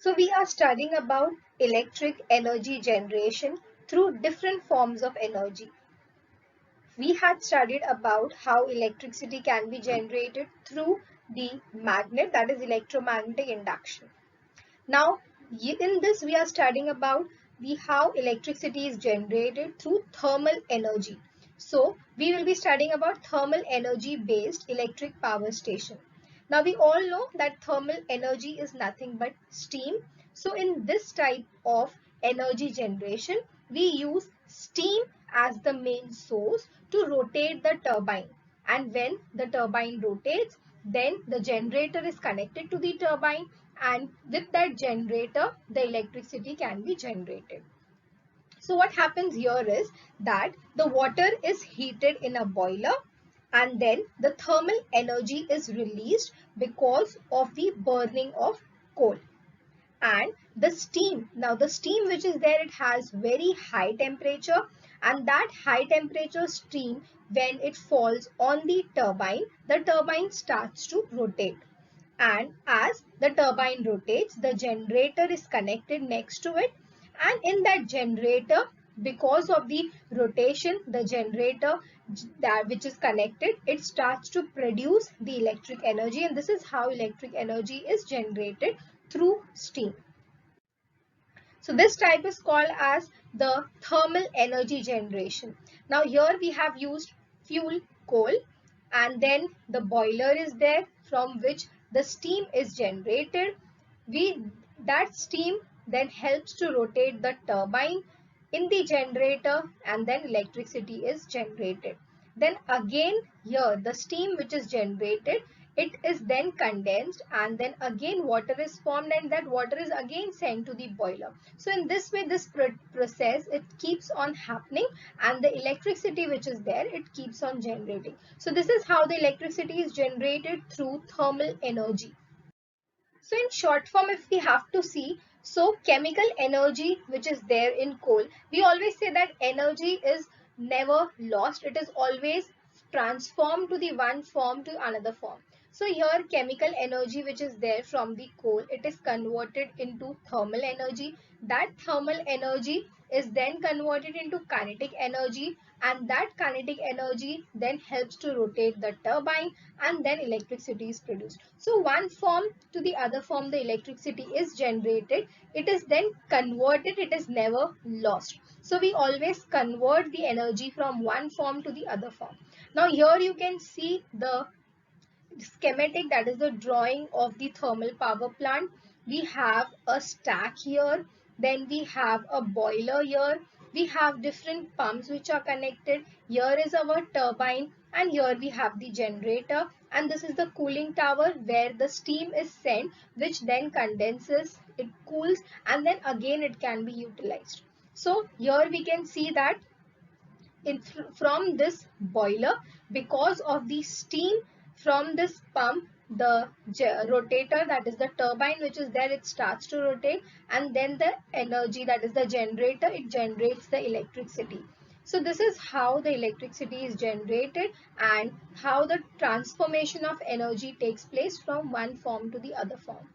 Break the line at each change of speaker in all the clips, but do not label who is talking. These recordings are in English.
So we are studying about electric energy generation through different forms of energy. We had studied about how electricity can be generated through the magnet, that is electromagnetic induction. Now, in this we are studying about the how electricity is generated through thermal energy. So, we will be studying about thermal energy based electric power station. Now, we all know that thermal energy is nothing but steam. So, in this type of energy generation, we use steam as the main source to rotate the turbine. And when the turbine rotates, then the generator is connected to the turbine, and with that generator the electricity can be generated. So what happens here is that the water is heated in a boiler, and then the thermal energy is released because of the burning of coal. And the steam, now the steam which is there, it has very high temperature, and that high temperature steam, when it falls on the turbine starts to rotate. And as the turbine rotates, the generator is connected next to it, and in that generator, because of the rotation, the generator that which is connected, it starts to produce the electric energy, and this is how electric energy is generated through steam. So this type is called as the thermal energy generation. Now here we have used fuel coal, and then the boiler is there from which the steam is generated. That steam then helps to rotate the turbine in the generator, and then electricity is generated. Then again here the steam which is generated, it is then condensed, and then again water is formed, and that water is again sent to the boiler. So in this way, this process, it keeps on happening, and the electricity which is there, it keeps on generating. So this is how the electricity is generated through thermal energy. So in short form, if we have to see, so chemical energy which is there in coal, we always say that energy is never lost. It is always transformed to the one form to another form. So here chemical energy which is there from the coal, it is converted into thermal energy. That thermal energy is then converted into kinetic energy, and that kinetic energy then helps to rotate the turbine, and then electricity is produced. So one form to the other form the electricity is generated. It is then converted, it is never lost. So we always convert the energy from one form to the other form. Now here you can see the schematic, that is the drawing of the thermal power plant. We have a stack here, then we have a boiler here, we have different pumps which are connected. Here is our turbine, and here we have the generator, and this is the cooling tower where the steam is sent, which then condenses, it cools, and then again it can be utilized. So here we can see that from this boiler, because of the steam from this pump, the rotator, that is the turbine which is there, it starts to rotate, and then the energy, that is the generator, it generates the electricity. So this is how the electricity is generated, and how the transformation of energy takes place from one form to the other form.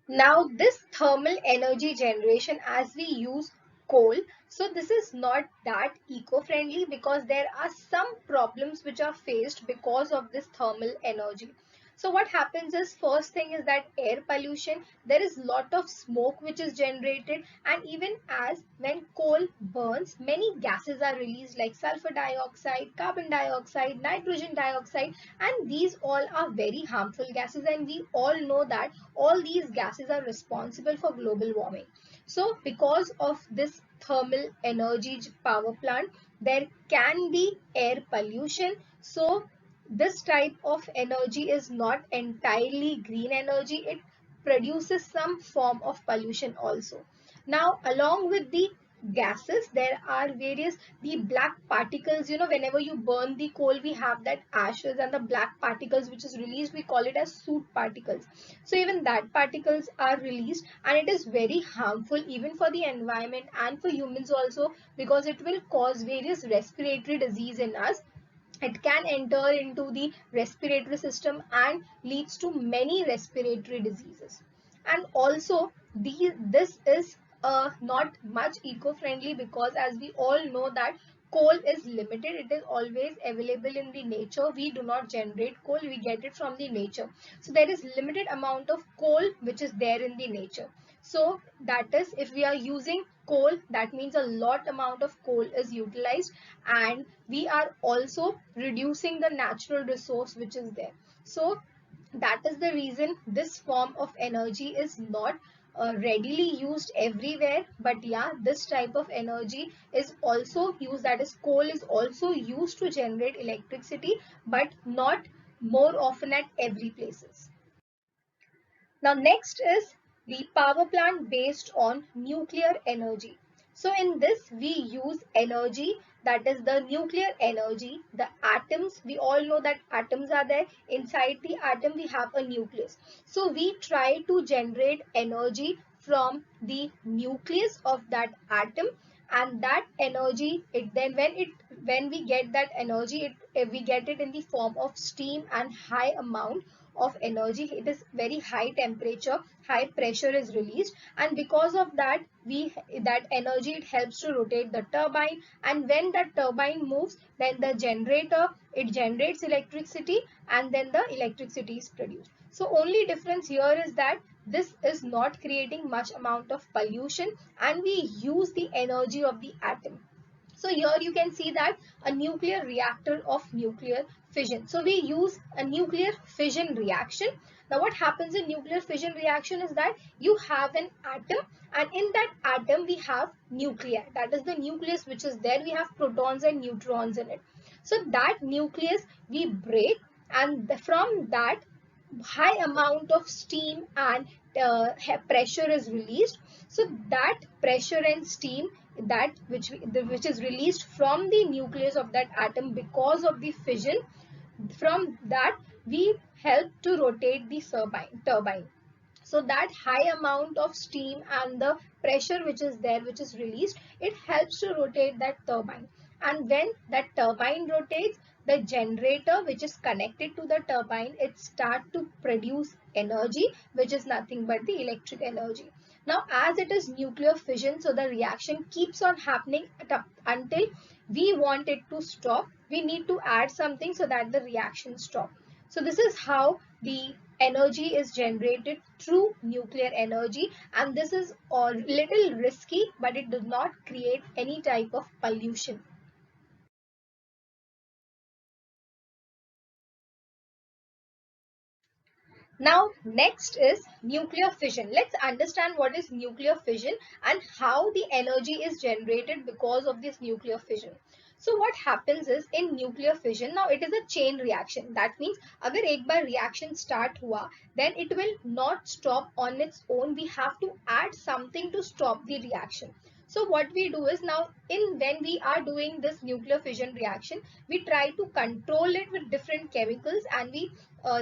Now this thermal energy generation, as we use coal, so this is not that eco-friendly, because there are some problems which are faced because of this thermal energy. So what happens is, first thing is that air pollution, there is lot of smoke which is generated, and even as when coal burns, many gases are released like sulfur dioxide, carbon dioxide, nitrogen dioxide, and these all are very harmful gases, and we all know that all these gases are responsible for global warming. So because of this thermal energy power plant, there can be air pollution. So this type of energy is not entirely green energy. It produces some form of pollution also. Now, along with the gases, there are various, the black particles, whenever you burn the coal, we have that ashes and the black particles which is released, we call it as soot particles. So even that particles are released, and it is very harmful even for the environment and for humans also, because it will cause various respiratory disease in us. It can enter into the respiratory system and leads to many respiratory diseases. And also this is not much eco-friendly, because as we all know that coal is limited, it is always available in the nature. We do not generate coal, we get it from the nature. So there is limited amount of coal which is there in the nature. So that is, if we are using coal, that means a lot amount of coal is utilized, and we are also reducing the natural resource which is there. So that is the reason this form of energy is not readily used everywhere. But yeah, this type of energy is also used, that is coal is also used to generate electricity, but not more often at every places. Now next is the power plant based on nuclear energy. So in this we use energy, that is the nuclear energy, the atoms. We all know that atoms are there. Inside the atom we have a nucleus. So we try to generate energy from the nucleus of that atom, and that energy, it then when we get that energy, we get it in the form of steam and high amount of energy. It is very high temperature, high pressure is released, and because of that that energy, it helps to rotate the turbine, and when that turbine moves, then the generator, it generates electricity, and then the electricity is produced. So only difference here is that this is not creating much amount of pollution, and we use the energy of the atom. So here you can see that a nuclear reactor of nuclear fission. So we use a nuclear fission reaction. Now what happens in nuclear fission reaction is that you have an atom, and in that atom we have nuclei. That is the nucleus which is there. We have protons and neutrons in it. So that nucleus we break, and from that high amount of steam and pressure is released. So that pressure and steam, that which is released from the nucleus of that atom because of the fission, from that we help to rotate the turbine. So that high amount of steam and the pressure which is there, which is released, it helps to rotate that turbine. And when that turbine rotates, the generator which is connected to the turbine, it start to produce energy, which is nothing but the electric energy. Now as it is nuclear fission, so the reaction keeps on happening until we want it to stop. We need to add something so that the reaction stop. So this is how the energy is generated through nuclear energy, and this is a little risky, but it does not create any type of pollution. Now next is nuclear fission. Let's understand what is nuclear fission and how the energy is generated because of this nuclear fission. So what happens is, in nuclear fission, now it is a chain reaction. That means अगर एक बार reaction start हुआ, then it will not stop on its own. We have to add something to stop the reaction. So what we do is, now when we are doing this nuclear fission reaction, we try to control it with different chemicals, and we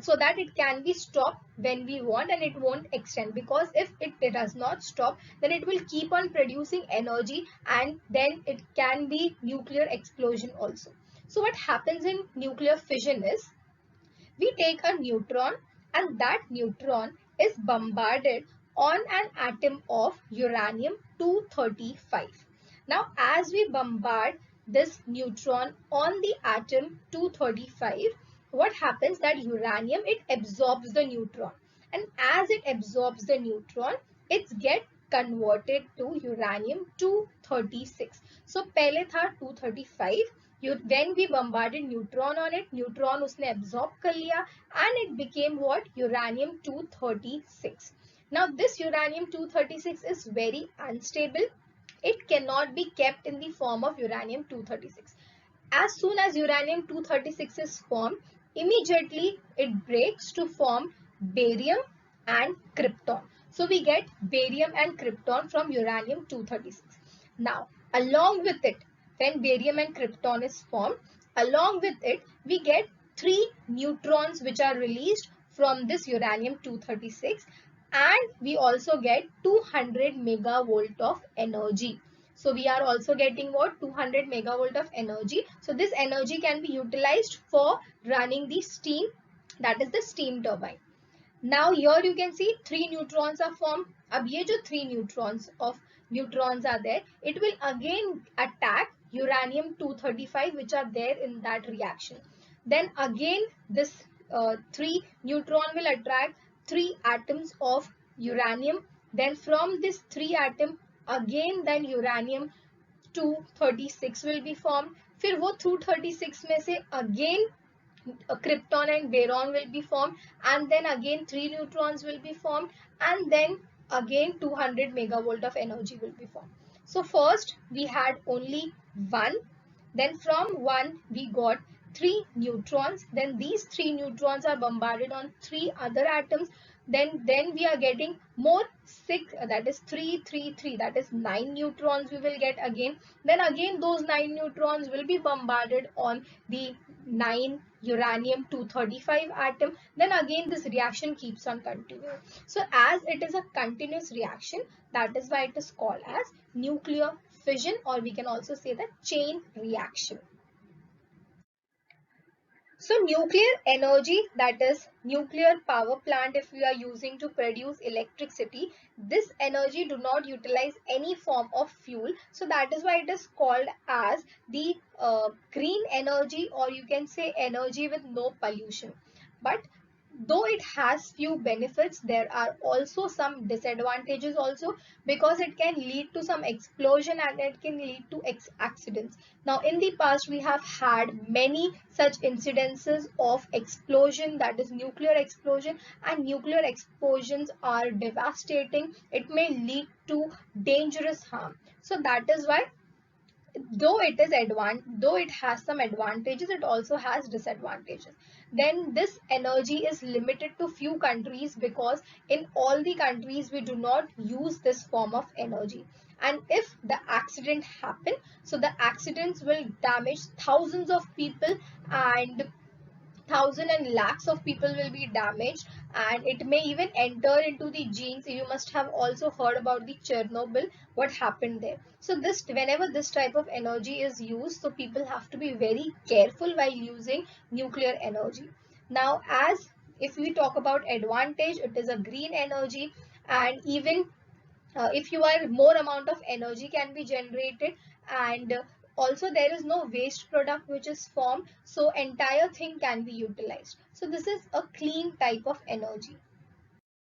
so that it can be stopped when we want, and it won't extend, because if it does not stop, then it will keep on producing energy, and then it can be nuclear explosion also. So what happens in nuclear fission is, we take a neutron, and that neutron is bombarded on an atom of uranium 235. Now as we bombard this neutron on the atom 235, what happens, that uranium, it absorbs the neutron, and as it absorbs the neutron, it get converted to uranium 236. So पहले था 235, when we bombarded neutron on it, neutron उसने absorb कर लिया, and it became what, uranium 236. Now this uranium 236 is very unstable. It cannot be kept in the form of uranium 236. As soon as uranium 236 is formed, immediately it breaks to form barium and krypton. So we get barium and krypton from uranium 236. Now along with it, when barium and krypton is formed, along with it we get three neutrons which are released from this uranium 236, and we also get 200 megavolt of energy. So we are also getting what, 200 megavolt of energy. So this energy can be utilized for running the steam, that is the steam turbine. Now here you can see three neutrons are formed. अब ये जो three neutrons are there, it will again attack uranium 235 which are there in that reaction. Then again this three neutron will attract three atoms of uranium. Then from this three atom again then uranium 236 will be formed. फिर वो 236 में से again a krypton and boron will be formed, and then again three neutrons will be formed, and then again 200 megavolt of energy will be formed. So first we had only one, then from one we got three neutrons, then these three neutrons are bombarded on three other atoms, then we are getting more six, that is 3 3 3, that is 9 neutrons we will get again. Then again those 9 neutrons will be bombarded on the 9 uranium 235 atom. Then again this reaction keeps on continuing. So as it is a continuous reaction, that is why it is called as nuclear fission, or we can also say that chain reaction. So nuclear energy, that is nuclear power plant, if we are using to produce electricity, this energy do not utilize any form of fuel. So that is why it is called as the green energy, or you can say energy with no pollution. But though it has few benefits, there are also some disadvantages also, because it can lead to some explosion and it can lead to accidents. Now in the past we have had many such incidences of explosion, that is nuclear explosion, and nuclear explosions are devastating. It may lead to dangerous harm. So that is why, though it has some advantages, it also has disadvantages. Then this energy is limited to few countries, because in all the countries we do not use this form of energy. And if the accident happen, so the accidents will damage thousands of people, and thousand and lakhs of people will be damaged, and it may even enter into the genes. You must have also heard about the Chernobyl, what happened there. So this, whenever this type of energy is used, so people have to be very careful while using nuclear energy. Now as if we talk about advantage, it is a green energy, and even if you are more amount of energy can be generated, and also there is no waste product which is formed, so entire thing can be utilized. So this is a clean type of energy.